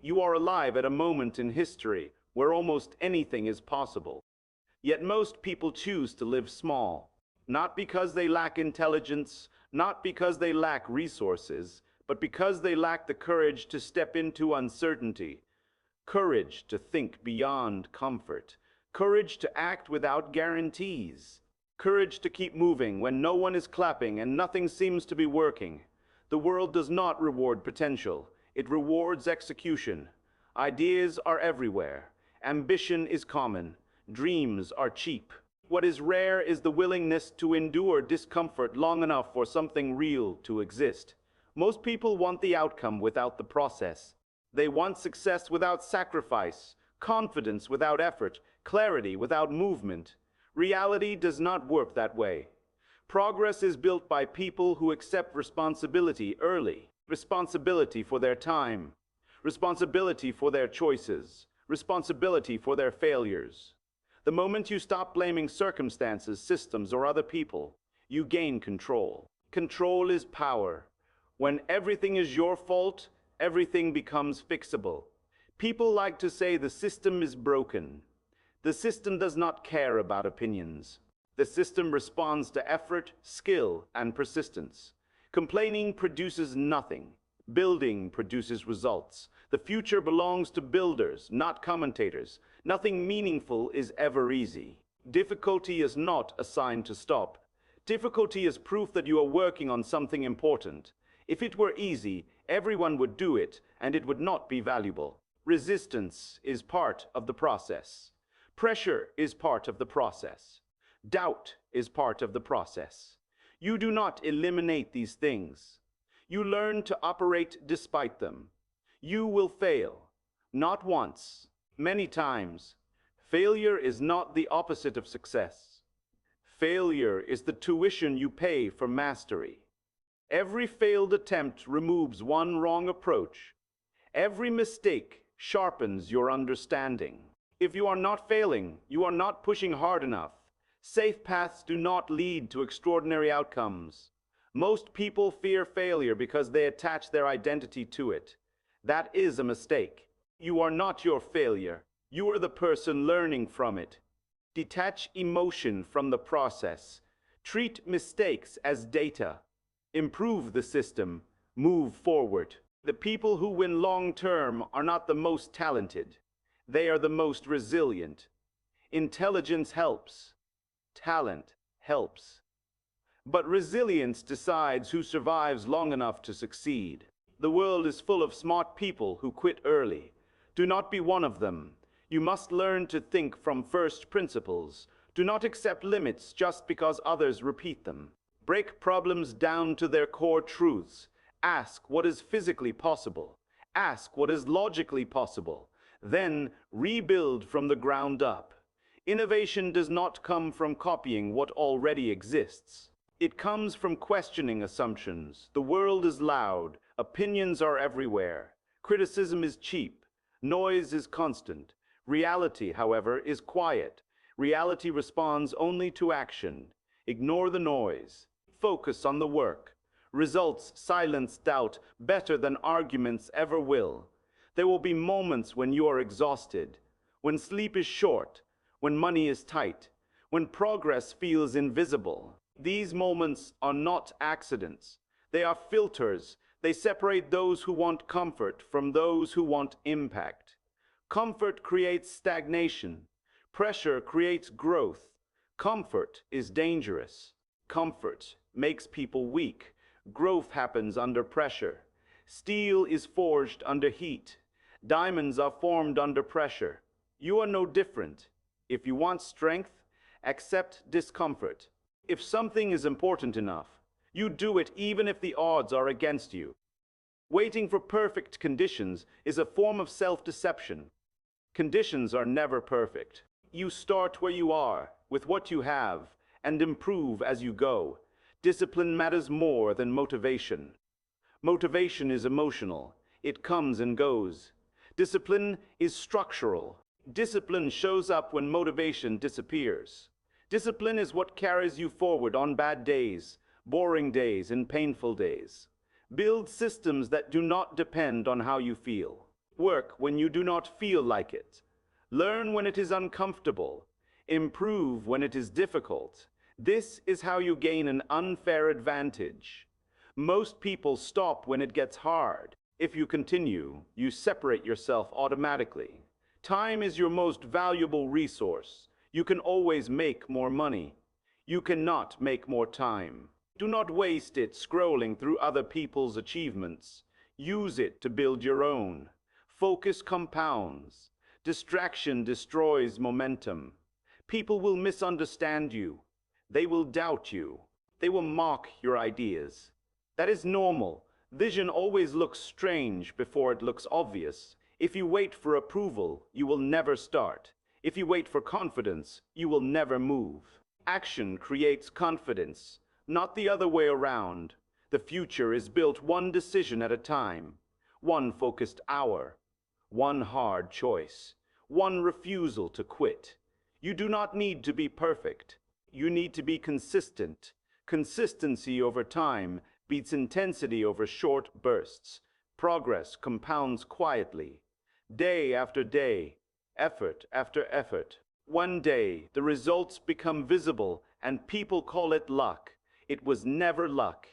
You are alive at a moment in history where almost anything is possible. Yet most people choose to live small, not because they lack intelligence, not because they lack resources, but because they lack the courage to step into uncertainty, courage to think beyond comfort, courage to act without guarantees, courage to keep moving when no one is clapping and nothing seems to be working. The world does not reward potential, it rewards execution. Ideas are everywhere. Ambition is common. Dreams are cheap. What is rare is the willingness to endure discomfort long enough for something real to exist. Most people want the outcome without the process. They want success without sacrifice, confidence without effort, clarity without movement. Reality does not work that way. Progress is built by people who accept responsibility early. Responsibility for their time, responsibility for their choices, responsibility for their failures. The moment you stop blaming circumstances, systems, or other people, you gain control. Control is power. When everything is your fault, everything becomes fixable. People like to say the system is broken. The system does not care about opinions. The system responds to effort, skill, and persistence. Complaining produces nothing. Building produces results. The future belongs to builders, not commentators. Nothing meaningful is ever easy. Difficulty is not a sign to stop. Difficulty is proof that you are working on something important. If it were easy, everyone would do it, and it would not be valuable. Resistance is part of the process. Pressure is part of the process. Doubt is part of the process. You do not eliminate these things. You learn to operate despite them. You will fail. Not once, many times. Failure is not the opposite of success. Failure is the tuition you pay for mastery. Every failed attempt removes one wrong approach. Every mistake sharpens your understanding. If you are not failing, you are not pushing hard enough. Safe paths do not lead to extraordinary outcomes. Most people fear failure because they attach their identity to it. That is a mistake. You are not your failure. You are the person learning from it. Detach emotion from the process. Treat mistakes as data. Improve the system. Move forward. The people who win long-term are not the most talented. They are the most resilient. Intelligence helps. Talent helps. But resilience decides who survives long enough to succeed. The world is full of smart people who quit early. Do not be one of them. You must learn to think from first principles. Do not accept limits just because others repeat them. Break problems down to their core truths. Ask what is physically possible. Ask what is logically possible. Then rebuild from the ground up. Innovation does not come from copying what already exists. It comes from questioning assumptions. The world is loud. Opinions are everywhere. Criticism is cheap. Noise is constant. Reality, however, is quiet. Reality responds only to action. Ignore the noise. Focus on the work. Results silence doubt better than arguments ever will. There will be moments when you are exhausted, when sleep is short, when money is tight, when progress feels invisible. These moments are not accidents. They are filters. They separate those who want comfort from those who want impact. Comfort creates stagnation. Pressure creates growth. Comfort is dangerous. Comfort makes people weak. Growth happens under pressure. Steel is forged under heat. Diamonds are formed under pressure. You are no different. If you want strength, accept discomfort. If something is important enough, you do it even if the odds are against you. Waiting for perfect conditions is a form of self-deception. Conditions are never perfect. You start where you are, with what you have, and improve as you go. Discipline matters more than motivation. Motivation is emotional. It comes and goes. Discipline is structural. Discipline shows up when motivation disappears. Discipline is what carries you forward on bad days, boring days, and painful days. Build systems that do not depend on how you feel. Work when you do not feel like it. Learn when it is uncomfortable. Improve when it is difficult. This is how you gain an unfair advantage. Most people stop when it gets hard. If you continue, you separate yourself automatically. Time is your most valuable resource. You can always make more money. You cannot make more time. Do not waste it scrolling through other people's achievements. Use it to build your own. Focus compounds. Distraction destroys momentum. People will misunderstand you. They will doubt you. They will mock your ideas. That is normal. Vision always looks strange before it looks obvious. If you wait for approval, you will never start. If you wait for confidence, you will never move. Action creates confidence, not the other way around. The future is built one decision at a time, one focused hour, one hard choice, one refusal to quit. You do not need to be perfect. You need to be consistent. Consistency over time beats intensity over short bursts. Progress compounds quietly, day after day, effort after effort. One day, the results become visible and people call it luck. It was never luck.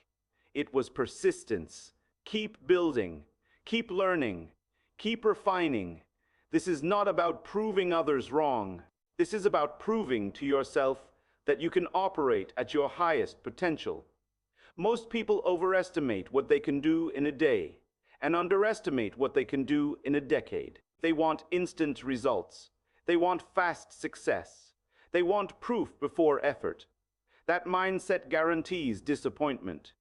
It was persistence. Keep building, keep learning, keep refining. This is not about proving others wrong. This is about proving to yourself that you can operate at your highest potential. Most people overestimate what they can do in a day and underestimate what they can do in a decade. They want instant results. They want fast success. They want proof before effort. That mindset guarantees disappointment.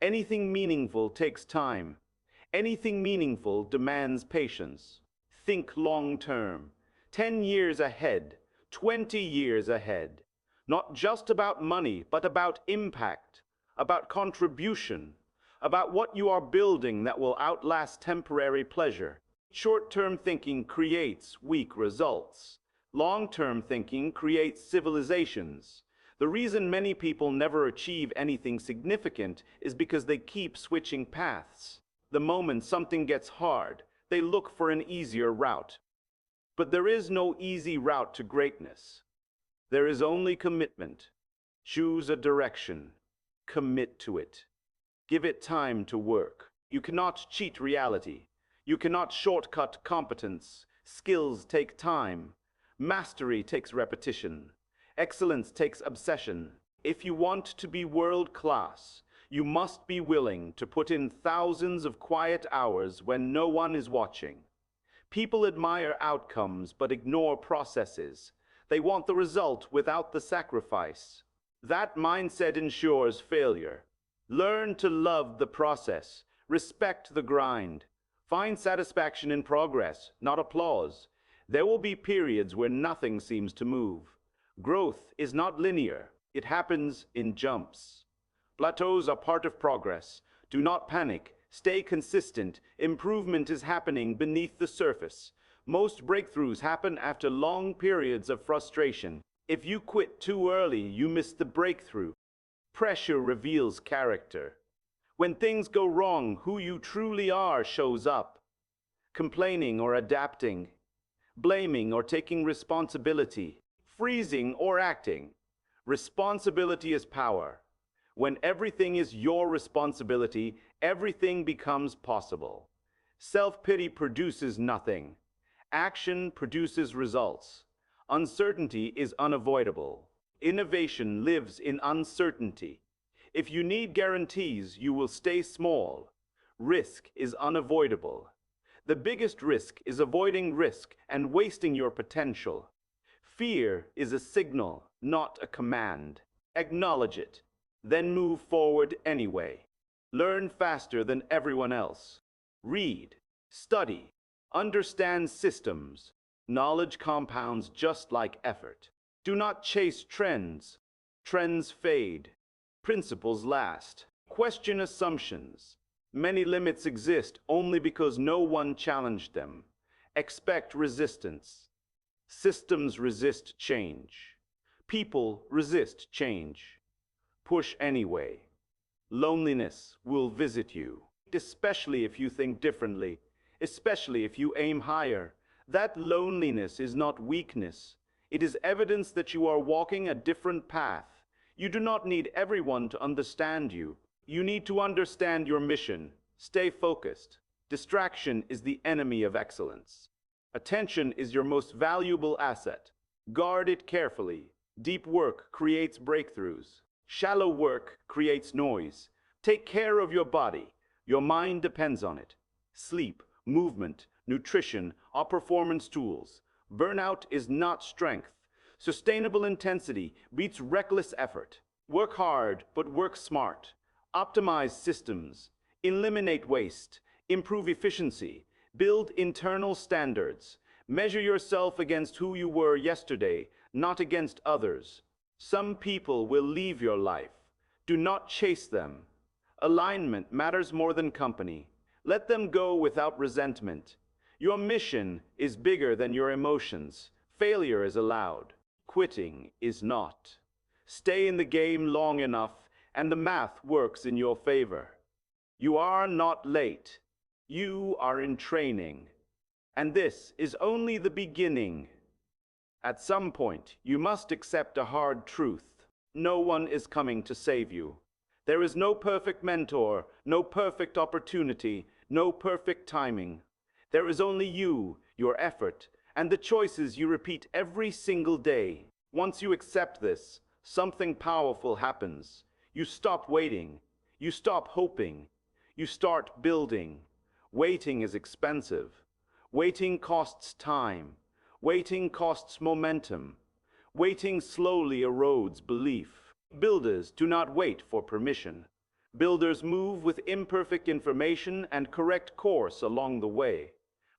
Anything meaningful takes time. Anything meaningful demands patience. Think long term, 10 years ahead, 20 years ahead. Not just about money, but about impact, about contribution, about what you are building that will outlast temporary pleasure. Short-term thinking creates weak results. Long-term thinking creates civilizations. The reason many people never achieve anything significant is because they keep switching paths. The moment something gets hard, they look for an easier route. But there is no easy route to greatness. There is only commitment. Choose a direction. Commit to it. Give it time to work. You cannot cheat reality. You cannot shortcut competence. Skills take time. Mastery takes repetition. Excellence takes obsession. If you want to be world class, you must be willing to put in thousands of quiet hours when no one is watching. People admire outcomes but ignore processes. They want the result without the sacrifice. That mindset ensures failure. Learn to love the process. Respect the grind. Find satisfaction in progress, not applause. There will be periods where nothing seems to move. Growth is not linear. It happens in jumps. Plateaus are part of progress. Do not panic. Stay consistent. Improvement is happening beneath the surface. Most breakthroughs happen after long periods of frustration. If you quit too early, you miss the breakthrough. Pressure reveals character. When things go wrong, who you truly are shows up. Complaining or adapting, blaming or taking responsibility, freezing or acting. Responsibility is power. When everything is your responsibility, everything becomes possible. Self-pity produces nothing. Action produces results. Uncertainty is unavoidable. Innovation lives in uncertainty. If you need guarantees, you will stay small. Risk is unavoidable. The biggest risk is avoiding risk and wasting your potential. Fear is a signal, not a command. Acknowledge it, then move forward anyway. Learn faster than everyone else. Read, study, understand systems. Knowledge compounds just like effort. Do not chase trends. Trends fade. Principles last. Question assumptions. Many limits exist only because no one challenged them. Expect resistance. Systems resist change. People resist change. Push anyway. Loneliness will visit you, especially if you think differently. especially if you aim higher. That loneliness is not weakness. It is evidence that you are walking a different path. You do not need everyone to understand you. You need to understand your mission. Stay focused. Distraction is the enemy of excellence. Attention is your most valuable asset. Guard it carefully. Deep work creates breakthroughs. Shallow work creates noise. Take care of your body. Your mind depends on it. Sleep, movement, nutrition are performance tools. Burnout is not strength. Sustainable intensity beats reckless effort. Work hard, but work smart. Optimize systems. Eliminate waste. Improve efficiency. Build internal standards. Measure yourself against who you were yesterday, not against others. Some people will leave your life. Do not chase them. Alignment matters more than company. Let them go without resentment. Your mission is bigger than your emotions. Failure is allowed. Quitting is not. Stay in the game long enough, and the math works in your favor. You are not late. You are in training. And this is only the beginning. At some point, you must accept a hard truth. No one is coming to save you. There is no perfect mentor, no perfect opportunity, no perfect timing. There is only you, your effort, and the choices you repeat every single day. Once you accept this, something powerful happens. You stop waiting. You stop hoping. You start building. Waiting is expensive. Waiting costs time. Waiting costs momentum. Waiting slowly erodes belief. Builders do not wait for permission. Builders move with imperfect information and correct course along the way.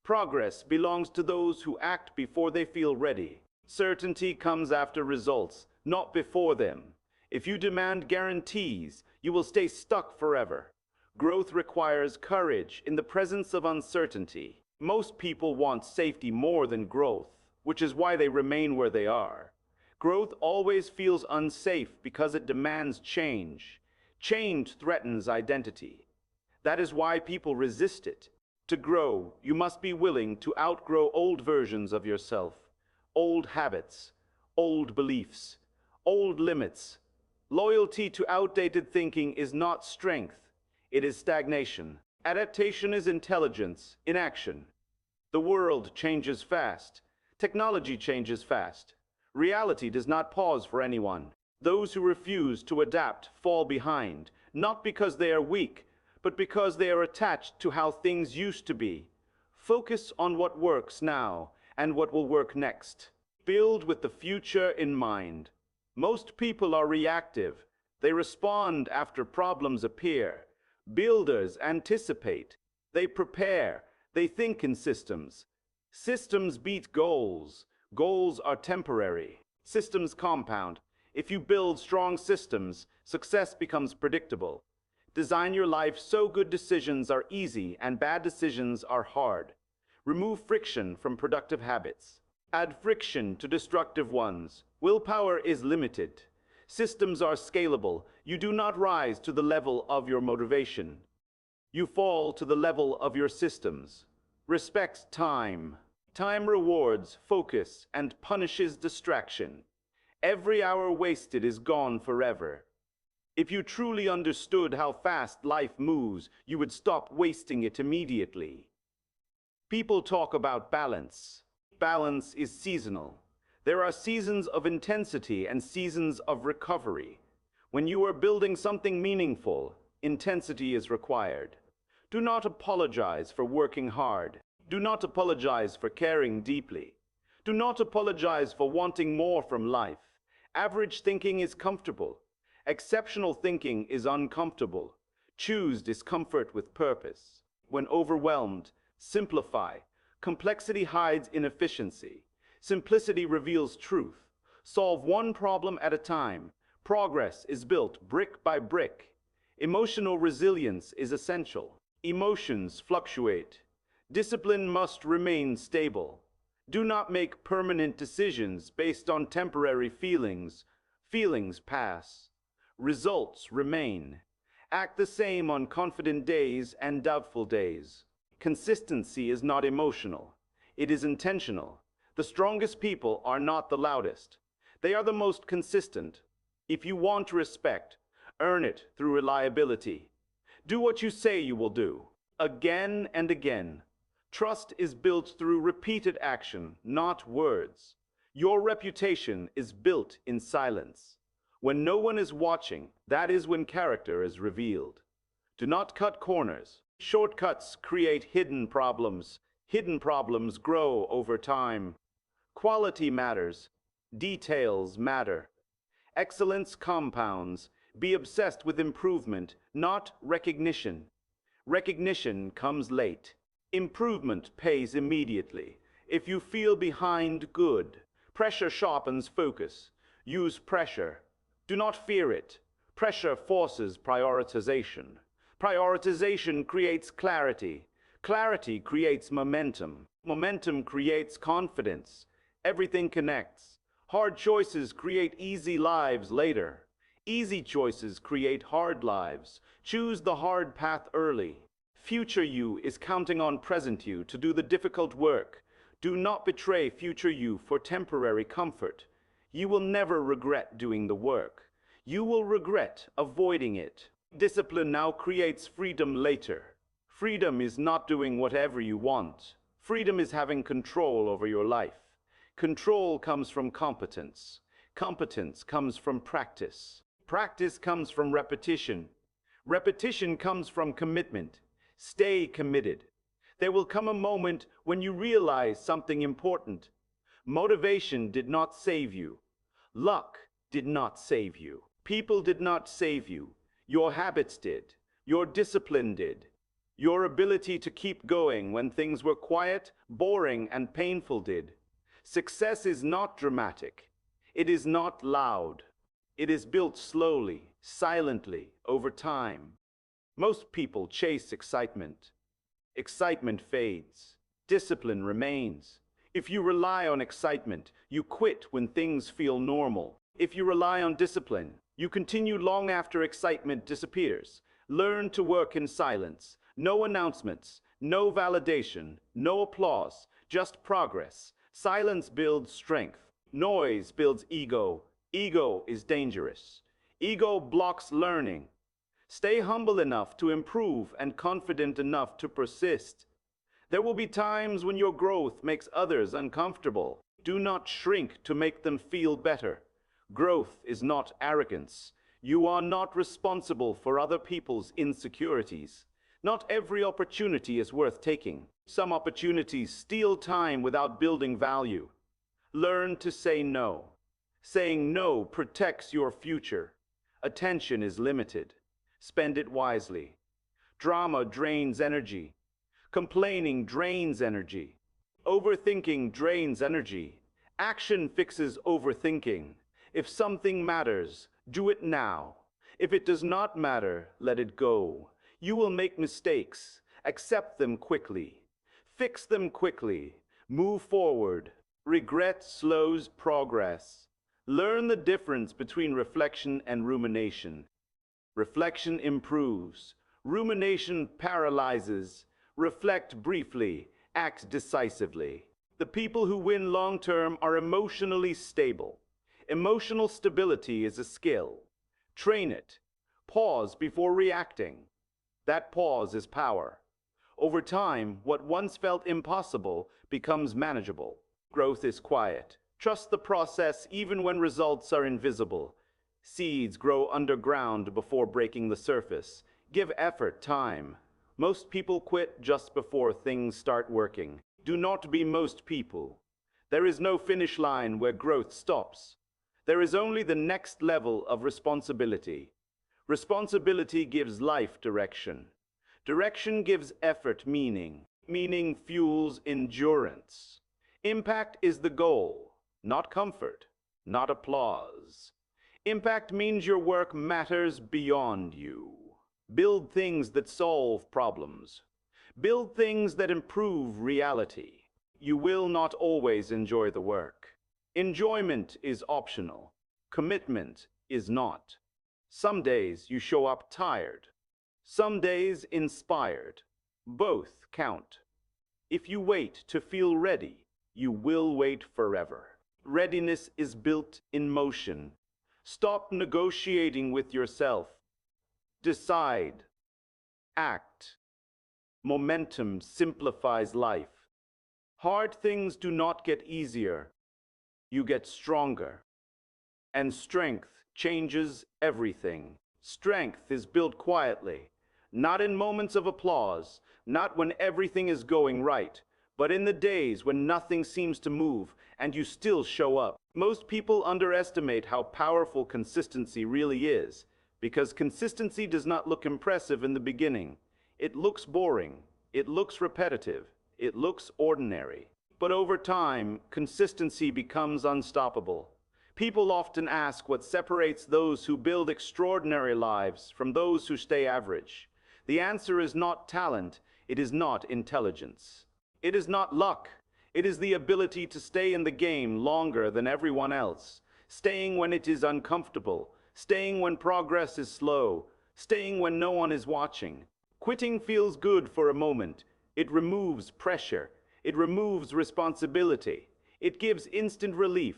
Progress belongs to those who act before they feel ready. Certainty comes after results, not before them. If you demand guarantees, you will stay stuck forever. Growth requires courage in the presence of uncertainty. Most people want safety more than growth, which is why they remain where they are. Growth always feels unsafe because it demands change. Change threatens identity. That is why people resist it. To grow, you must be willing to outgrow old versions of yourself, old habits, old beliefs, old limits. Loyalty to outdated thinking is not strength, it is stagnation. Adaptation is intelligence in action. The world changes fast. Technology changes fast. Reality does not pause for anyone. Those who refuse to adapt fall behind, not because they are weak, but because they are attached to how things used to be. Focus on what works now and what will work next. Build with the future in mind. Most people are reactive. They respond after problems appear. Builders anticipate. They prepare. They think in systems. Systems beat goals. Goals are temporary. Systems compound. If you build strong systems, success becomes predictable. Design your life so good decisions are easy and bad decisions are hard. Remove friction from productive habits. Add friction to destructive ones. Willpower is limited. Systems are scalable. You do not rise to the level of your motivation. You fall to the level of your systems. Respect time. Time rewards focus and punishes distraction. Every hour wasted is gone forever. If you truly understood how fast life moves, you would stop wasting it immediately. People talk about balance. Balance is seasonal. There are seasons of intensity and seasons of recovery. When you are building something meaningful, intensity is required. Do not apologize for working hard. Do not apologize for caring deeply. Do not apologize for wanting more from life. Average thinking is comfortable. Exceptional thinking is uncomfortable. Choose discomfort with purpose. When overwhelmed, simplify. Complexity hides inefficiency. Simplicity reveals truth. Solve one problem at a time. Progress is built brick by brick. Emotional resilience is essential. Emotions fluctuate. Discipline must remain stable. Do not make permanent decisions based on temporary feelings. Feelings pass. Results remain. Act the same on confident days and doubtful days. Consistency is not emotional. It is intentional. The strongest people are not the loudest. They are the most consistent. If you want respect, earn it through reliability. Do what you say you will do, again and again. Trust is built through repeated action, not words. Your reputation is built in silence. When no one is watching, that is when character is revealed. Do not cut corners. Shortcuts create hidden problems. Hidden problems grow over time. Quality matters. Details matter. Excellence compounds. Be obsessed with improvement, not recognition. Recognition comes late. Improvement pays immediately. If you feel behind, good. Pressure sharpens focus. Use pressure. Do not fear it. Pressure forces prioritization. Prioritization creates clarity. Clarity creates momentum. Momentum creates confidence. Everything connects. Hard choices create easy lives later. Easy choices create hard lives. Choose the hard path early. Future you is counting on present you to do the difficult work. Do not betray future you for temporary comfort. You will never regret doing the work. You will regret avoiding it. Discipline now creates freedom later. Freedom is not doing whatever you want. Freedom is having control over your life. Control comes from competence. Competence comes from practice. Practice comes from repetition. Repetition comes from commitment. Stay committed. There will come a moment when you realize something important. Motivation did not save you. Luck did not save you. People did not save you. Your habits did. Your discipline did. Your ability to keep going when things were quiet, boring, and painful did. Success is not dramatic. It is not loud. It is built slowly, silently, over time. Most people chase excitement. Excitement fades. Discipline remains. If you rely on excitement, you quit when things feel normal. If you rely on discipline, you continue long after excitement disappears. Learn to work in silence. No announcements, no validation, no applause, just progress. Silence builds strength. Noise builds ego. Ego is dangerous. Ego blocks learning. Stay humble enough to improve and confident enough to persist. There will be times when your growth makes others uncomfortable. Do not shrink to make them feel better. Growth is not arrogance. You are not responsible for other people's insecurities. Not every opportunity is worth taking. Some opportunities steal time without building value. Learn to say no. Saying no protects your future. Attention is limited. Spend it wisely. Drama drains energy. Complaining drains energy. Overthinking drains energy. Action fixes overthinking. If something matters, do it now. If it does not matter, let it go. You will make mistakes. Accept them quickly. Fix them quickly. Move forward. Regret slows progress. Learn the difference between reflection and rumination. Reflection improves. Rumination paralyzes. Reflect briefly. Act decisively. The people who win long-term are emotionally stable. Emotional stability is a skill. Train it. Pause before reacting. That pause is power. Over time, what once felt impossible becomes manageable. Growth is quiet. Trust the process even when results are invisible. Seeds grow underground before breaking the surface. Give effort time. Most people quit just before things start working. Do not be most people. There is no finish line where growth stops. There is only the next level of responsibility. Responsibility gives life direction. Direction gives effort meaning. Meaning fuels endurance. Impact is the goal, not comfort, not applause. Impact means your work matters beyond you. Build things that solve problems. Build things that improve reality. You will not always enjoy the work. Enjoyment is optional. Commitment is not. Some days you show up tired. Some days inspired. Both count. If you wait to feel ready, you will wait forever. Readiness is built in motion. Stop negotiating with yourself. Decide. Act. Momentum simplifies life. Hard things do not get easier. You get stronger. And strength changes everything. Strength is built quietly, not in moments of applause, not when everything is going right, but in the days when nothing seems to move and you still show up. Most people underestimate how powerful consistency really is, because consistency does not look impressive in the beginning. It looks boring, it looks repetitive, it looks ordinary. But over time, consistency becomes unstoppable. People often ask what separates those who build extraordinary lives from those who stay average. The answer is not talent, it is not intelligence. It is not luck, it is the ability to stay in the game longer than everyone else, staying when it is uncomfortable, staying when progress is slow, staying when no one is watching. Quitting feels good for a moment. It removes pressure, it removes responsibility, it gives instant relief.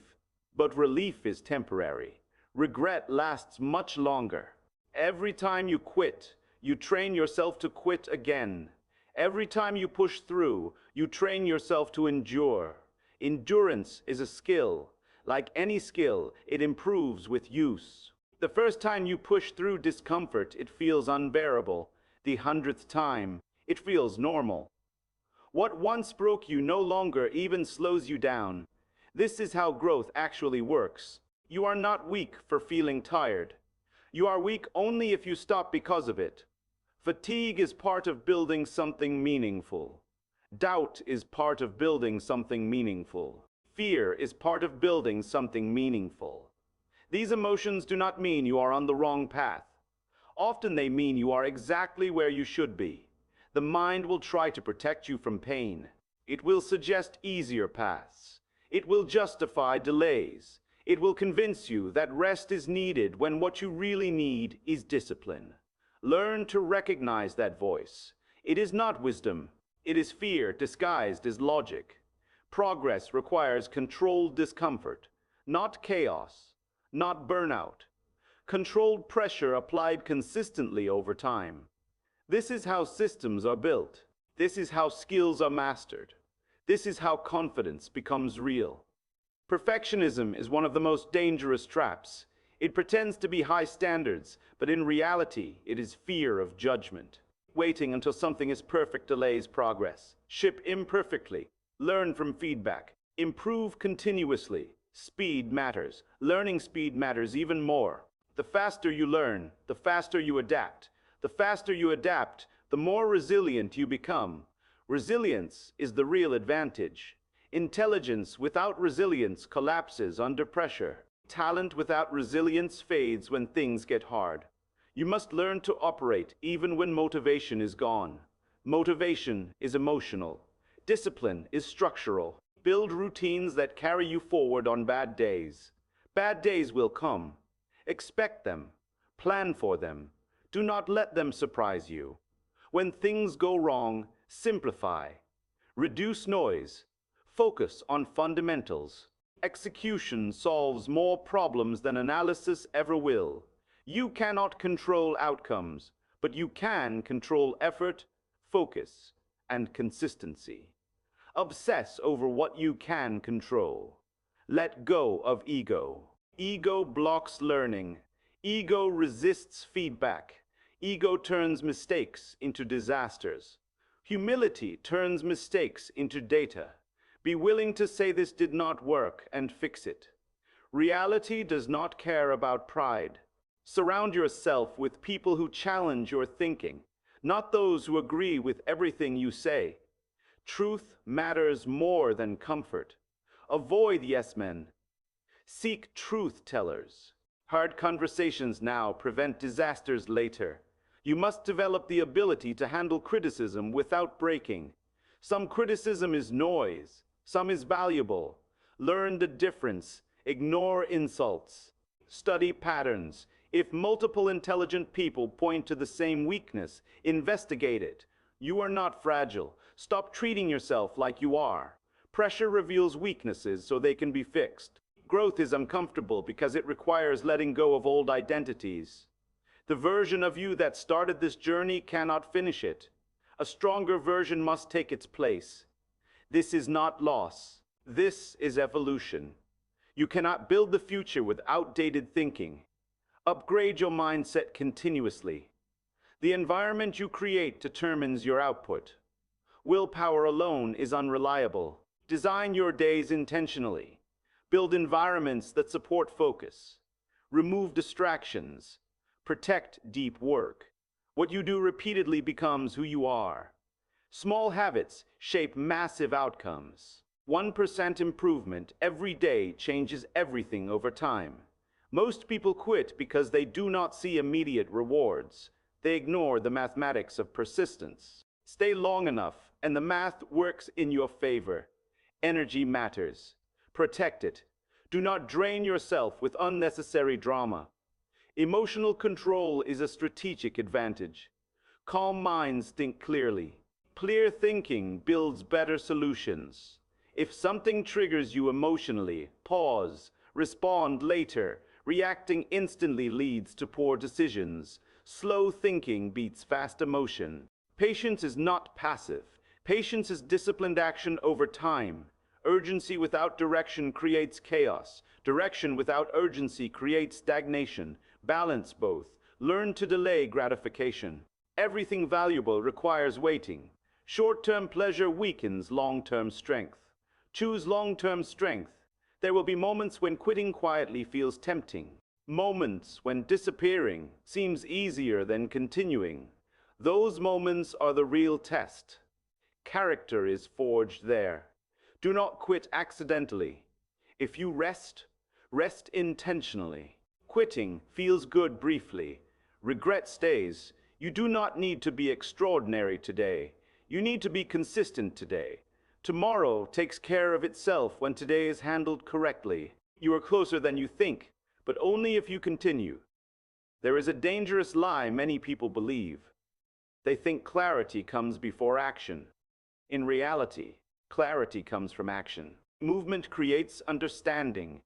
But relief is temporary. Regret lasts much longer. Every time you quit, you train yourself to quit again. Every time you push through, you train yourself to endure. Endurance is a skill. Like any skill, it improves with use. The first time you push through discomfort, it feels unbearable. The 100th time, it feels normal. What once broke you no longer even slows you down. This is how growth actually works. You are not weak for feeling tired. You are weak only if you stop because of it. Fatigue is part of building something meaningful. Doubt is part of building something meaningful. Fear is part of building something meaningful. These emotions do not mean you are on the wrong path. Often they mean you are exactly where you should be. The mind will try to protect you from pain. It will suggest easier paths. It will justify delays. It will convince you that rest is needed when what you really need is discipline. Learn to recognize that voice. It is not wisdom. It is fear disguised as logic. Progress requires controlled discomfort, not chaos, not burnout. Controlled pressure applied consistently over time. This is how systems are built. This is how skills are mastered. This is how confidence becomes real. Perfectionism is one of the most dangerous traps. It pretends to be high standards, but in reality, it is fear of judgment. Waiting until something is perfect delays progress. Ship imperfectly. Learn from feedback. Improve continuously. Speed matters. Learning speed matters even more. The faster you learn, the faster you adapt. The faster you adapt, the more resilient you become. Resilience is the real advantage. Intelligence without resilience collapses under pressure. Talent without resilience fades when things get hard. You must learn to operate even when motivation is gone. Motivation is emotional. Discipline is structural. Build routines that carry you forward on bad days. Bad days will come. Expect them. Plan for them. Do not let them surprise you. When things go wrong, simplify. Reduce noise. Focus on fundamentals. Execution solves more problems than analysis ever will. You cannot control outcomes, but you can control effort, focus, and consistency. Obsess over what you can control. Let go of ego. Ego blocks learning. Ego resists feedback. Ego turns mistakes into disasters. Humility turns mistakes into data. Be willing to say this did not work and fix it. Reality does not care about pride. Surround yourself with people who challenge your thinking, not those who agree with everything you say. Truth matters more than comfort. Avoid yes men. Seek truth tellers. Hard conversations now prevent disasters later. You must develop the ability to handle criticism without breaking. Some criticism is noise, some is valuable. Learn the difference. Ignore insults. Study patterns. If multiple intelligent people point to the same weakness, investigate it. You are not fragile. Stop treating yourself like you are. Pressure reveals weaknesses so they can be fixed. Growth is uncomfortable because it requires letting go of old identities. The version of you that started this journey cannot finish it. A stronger version must take its place. This is not loss. This is evolution. You cannot build the future with outdated thinking. Upgrade your mindset continuously. The environment you create determines your output. Willpower alone is unreliable. Design your days intentionally. Build environments that support focus. Remove distractions. Protect deep work. What you do repeatedly becomes who you are. Small habits shape massive outcomes. 1% improvement every day changes everything over time. Most people quit because they do not see immediate rewards. They ignore the mathematics of persistence. Stay long enough, and the math works in your favor. Energy matters. Protect it. Do not drain yourself with unnecessary drama. Emotional control is a strategic advantage. Calm minds think clearly. Clear thinking builds better solutions. If something triggers you emotionally, pause, respond later. Reacting instantly leads to poor decisions. Slow thinking beats fast emotion. Patience is not passive. Patience is disciplined action over time. Urgency without direction creates chaos. Direction without urgency creates stagnation. Balance both. Learn to delay gratification. Everything valuable requires waiting. Short-term pleasure weakens long-term strength. Choose long-term strength. There will be moments when quitting quietly feels tempting. Moments when disappearing seems easier than continuing. Those moments are the real test. Character is forged there. Do not quit accidentally. If you rest, rest intentionally. Quitting feels good briefly. Regret stays. You do not need to be extraordinary today. You need to be consistent today. Tomorrow takes care of itself when today is handled correctly. You are closer than you think, but only if you continue. There is a dangerous lie many people believe. They think clarity comes before action. In reality, clarity comes from action. Movement creates understanding.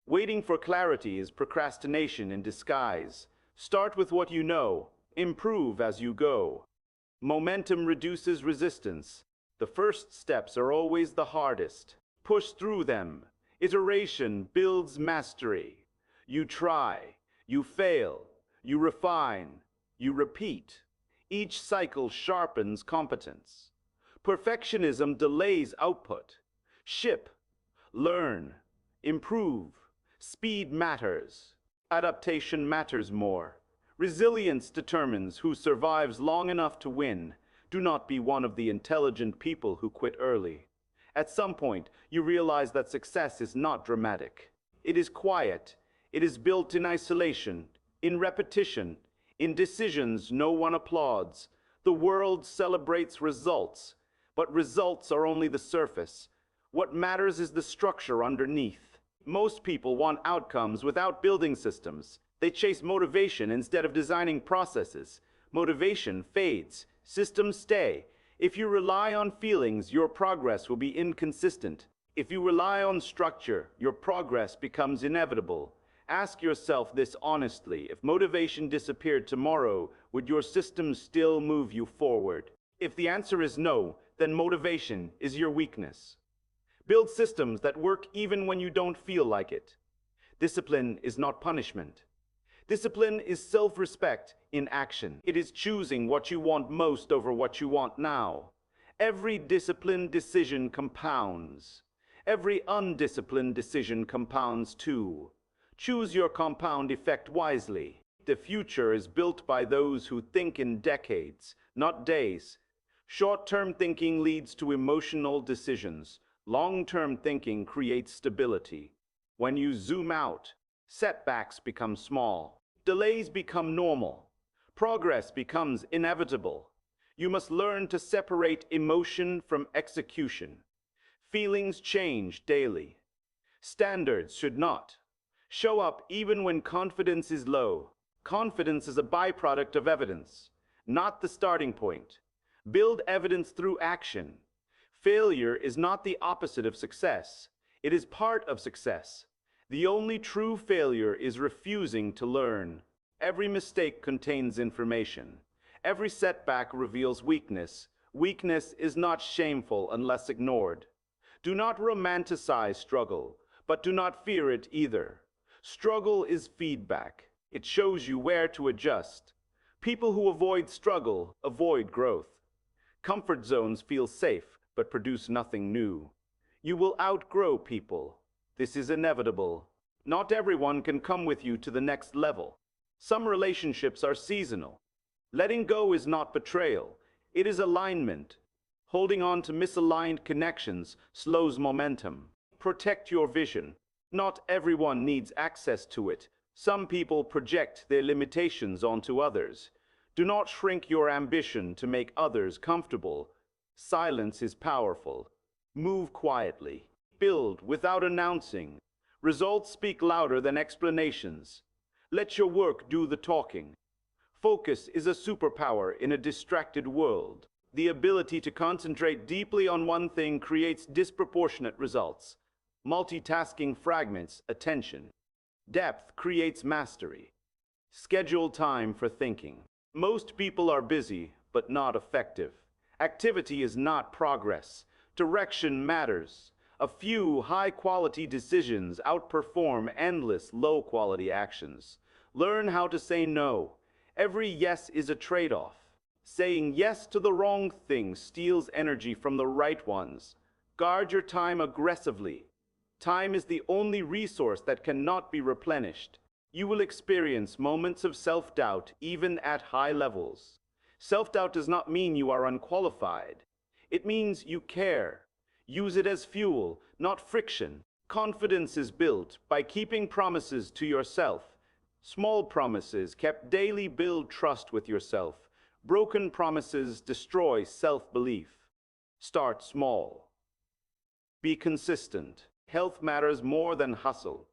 Waiting for clarity is procrastination in disguise. Start with what you know. Improve as you go. Momentum reduces resistance. The first steps are always the hardest. Push through them. Iteration builds mastery. You try, you fail, you refine, you repeat. Each cycle sharpens competence. Perfectionism delays output. Ship, learn, improve. Speed matters. Adaptation matters more. Resilience determines who survives long enough to win. Do not be one of the intelligent people who quit early. At some point, you realize that success is not dramatic. It is quiet. It is built in isolation, in repetition, in decisions no one applauds. The world celebrates results, but results are only the surface. What matters is the structure underneath. Most people want outcomes without building systems. They chase motivation instead of designing processes. Motivation fades. Systems stay. If you rely on feelings, your progress will be inconsistent. If you rely on structure, your progress becomes inevitable. Ask yourself this honestly. If motivation disappeared tomorrow, would your system still move you forward? If the answer is no, then motivation is your weakness. Build systems that work even when you don't feel like it. Discipline is not punishment. Discipline is self-respect in action. It is choosing what you want most over what you want now. Every disciplined decision compounds. Every undisciplined decision compounds too. Choose your compound effect wisely. The future is built by those who think in decades, not days. Short-term thinking leads to emotional decisions. Long-term thinking creates stability. When you zoom out, setbacks become small. Delays become normal. Progress becomes inevitable. You must learn to separate emotion from execution. Feelings change daily. Standards should not. Show up even when confidence is low. Confidence is a byproduct of evidence, not the starting point. Build evidence through action. Failure is not the opposite of success. It is part of success. The only true failure is refusing to learn. Every mistake contains information. Every setback reveals weakness. Weakness is not shameful unless ignored. Do not romanticize struggle, but do not fear it either. Struggle is feedback. It shows you where to adjust. People who avoid struggle avoid growth. Comfort zones feel safe, but produce nothing new. You will outgrow people. This is inevitable. Not everyone can come with you to the next level. Some relationships are seasonal. Letting go is not betrayal. It is alignment. Holding on to misaligned connections slows momentum. Protect your vision. Not everyone needs access to it. Some people project their limitations onto others. Do not shrink your ambition to make others comfortable. Silence is powerful. Move quietly. Build without announcing. Results speak louder than explanations. Let your work do the talking. Focus is a superpower in a distracted world. The ability to concentrate deeply on one thing creates disproportionate results. Multitasking fragments attention. Depth creates mastery. Schedule time for thinking. Most people are busy, but not effective. Activity is not progress. Direction matters. A few high-quality decisions outperform endless low-quality actions. Learn how to say no. Every yes is a trade-off. Saying yes to the wrong thing steals energy from the right ones. Guard your time aggressively. Time is the only resource that cannot be replenished. You will experience moments of self-doubt even at high levels. Self-doubt does not mean you are unqualified. It means you care. Use it as fuel, not friction. Confidence is built by keeping promises to yourself. Small promises kept daily build trust with yourself. Broken promises destroy self-belief. Start small. Be consistent. Health matters more than hustle.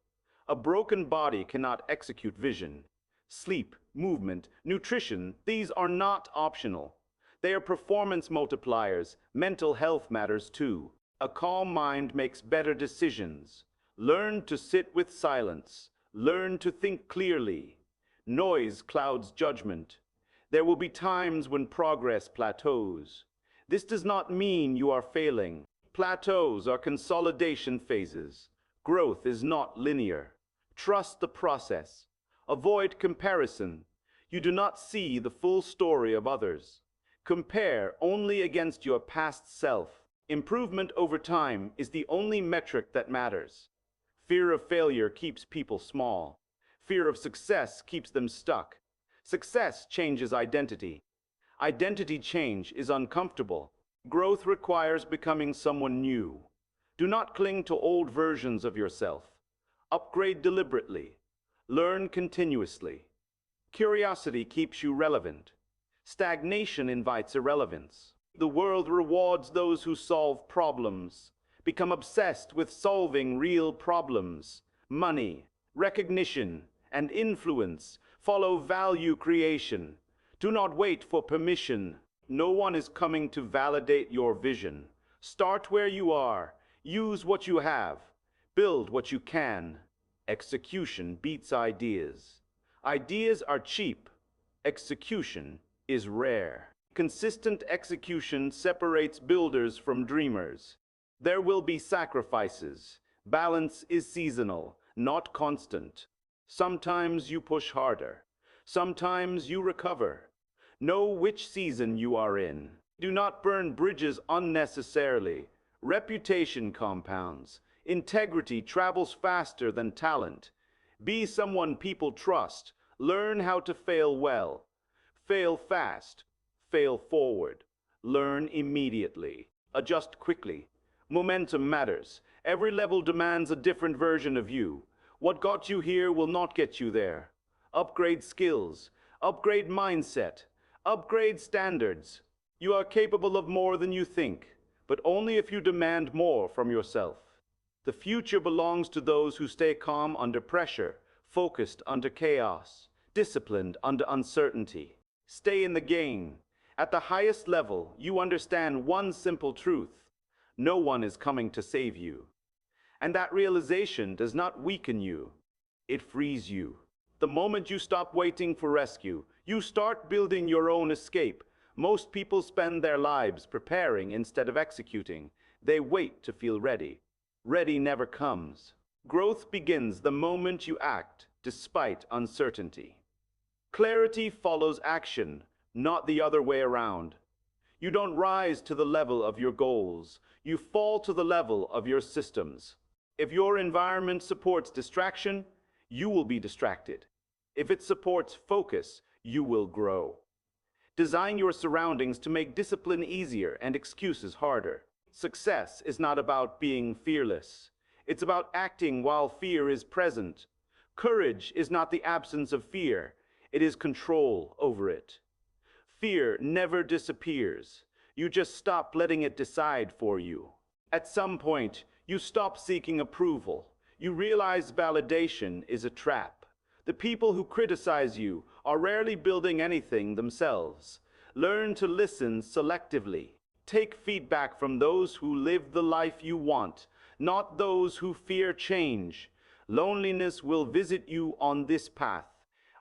A broken body cannot execute vision. Sleep, movement, nutrition, these are not optional. They are performance multipliers. Mental health matters too. A calm mind makes better decisions. Learn to sit with silence. Learn to think clearly. Noise clouds judgment. There will be times when progress plateaus. This does not mean you are failing. Plateaus are consolidation phases. Growth is not linear. Trust the process. Avoid comparison. You do not see the full story of others. Compare only against your past self. Improvement over time is the only metric that matters. Fear of failure keeps people small. Fear of success keeps them stuck. Success changes identity. Identity change is uncomfortable. Growth requires becoming someone new. Do not cling to old versions of yourself. Upgrade deliberately. Learn continuously. Curiosity keeps you relevant. Stagnation invites irrelevance. The world rewards those who solve problems. Become obsessed with solving real problems. Money, recognition, and influence follow value creation. Do not wait for permission. No one is coming to validate your vision. Start where you are. Use what you have. Build what you can. Execution beats ideas. Ideas are cheap. Execution is rare. Consistent execution separates builders from dreamers. There will be sacrifices. Balance is seasonal, not constant. Sometimes you push harder. Sometimes you recover. Know which season you are in. Do not burn bridges unnecessarily. Reputation compounds. Integrity travels faster than talent. Be someone people trust. Learn how to fail well. Fail fast. Fail forward. Learn immediately. Adjust quickly. Momentum matters. Every level demands a different version of you. What got you here will not get you there. Upgrade skills. Upgrade mindset. Upgrade standards. You are capable of more than you think, but only if you demand more from yourself. The future belongs to those who stay calm under pressure, focused under chaos, disciplined under uncertainty. Stay in the game. At the highest level, you understand one simple truth: no one is coming to save you. And that realization does not weaken you, it frees you. The moment you stop waiting for rescue, you start building your own escape. Most people spend their lives preparing instead of executing. They wait to feel ready. Ready never comes. Growth begins the moment you act, despite uncertainty. Clarity follows action, not the other way around. You don't rise to the level of your goals. You fall to the level of your systems. If your environment supports distraction, you will be distracted. If it supports focus, you will grow. Design your surroundings to make discipline easier and excuses harder. Success is not about being fearless. It's about acting while fear is present. Courage is not the absence of fear. It is control over it. Fear never disappears. You just stop letting it decide for you. At some point, you stop seeking approval. You realize validation is a trap. The people who criticize you are rarely building anything themselves. Learn to listen selectively. Take feedback from those who live the life you want, not those who fear change. Loneliness will visit you on this path.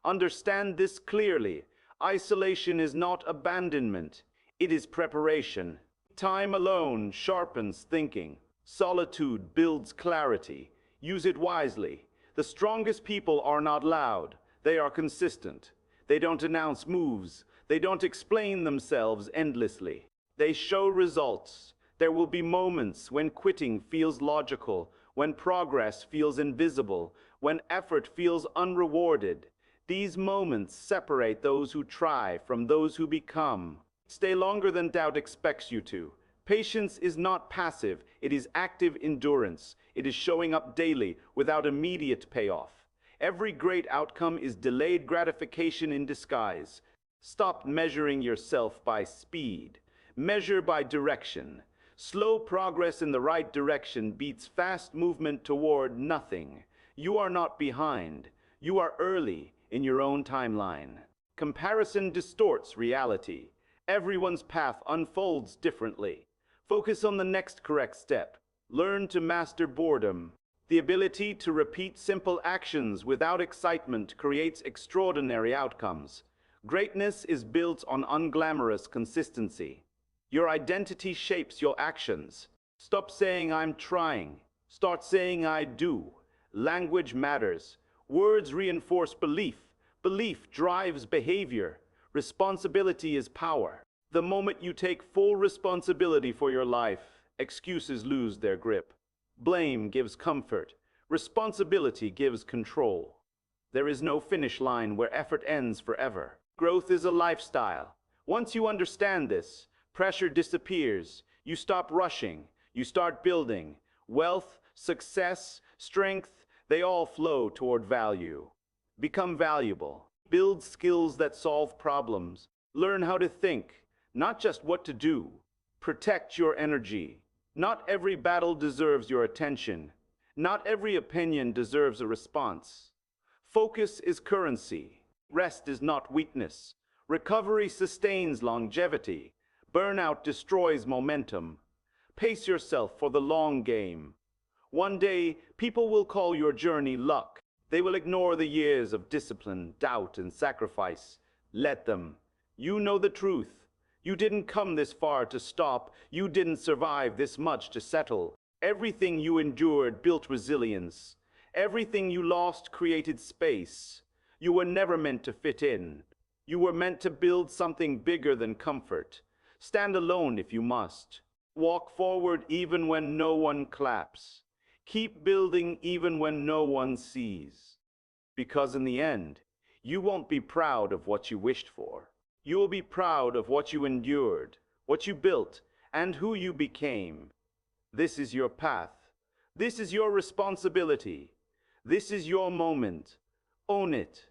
Understand this clearly. Isolation is not abandonment. It is preparation. Time alone sharpens thinking. Solitude builds clarity. Use it wisely. The strongest people are not loud. They are consistent. They don't announce moves. They don't explain themselves endlessly. They show results. There will be moments when quitting feels logical, when progress feels invisible, when effort feels unrewarded. These moments separate those who try from those who become. Stay longer than doubt expects you to. Patience is not passive, it is active endurance. It is showing up daily without immediate payoff. Every great outcome is delayed gratification in disguise. Stop measuring yourself by speed. Measure by direction. Slow progress in the right direction beats fast movement toward nothing. You are not behind. You are early in your own timeline. Comparison distorts reality. Everyone's path unfolds differently. Focus on the next correct step. Learn to master boredom. The ability to repeat simple actions without excitement creates extraordinary outcomes. Greatness is built on unglamorous consistency. Your identity shapes your actions. Stop saying "I'm trying." Start saying "I do." Language matters. Words reinforce belief. Belief drives behavior. Responsibility is power. The moment you take full responsibility for your life, excuses lose their grip. Blame gives comfort. Responsibility gives control. There is no finish line where effort ends forever. Growth is a lifestyle. Once you understand this, pressure disappears. You stop rushing. You start building. Wealth, success, strength, they all flow toward value. Become valuable. Build skills that solve problems. Learn how to think, not just what to do. Protect your energy. Not every battle deserves your attention. Not every opinion deserves a response. Focus is currency. Rest is not weakness. Recovery sustains longevity. Burnout destroys momentum. Pace yourself for the long game. One day, people will call your journey luck. They will ignore the years of discipline, doubt, and sacrifice. Let them. You know the truth. You didn't come this far to stop. You didn't survive this much to settle. Everything you endured built resilience. Everything you lost created space. You were never meant to fit in. You were meant to build something bigger than comfort. Stand alone if you must. Walk forward even when no one claps. Keep building even when no one sees. Because in the end, you won't be proud of what you wished for. You will be proud of what you endured, what you built, and who you became. This is your path. This is your responsibility. This is your moment. Own it.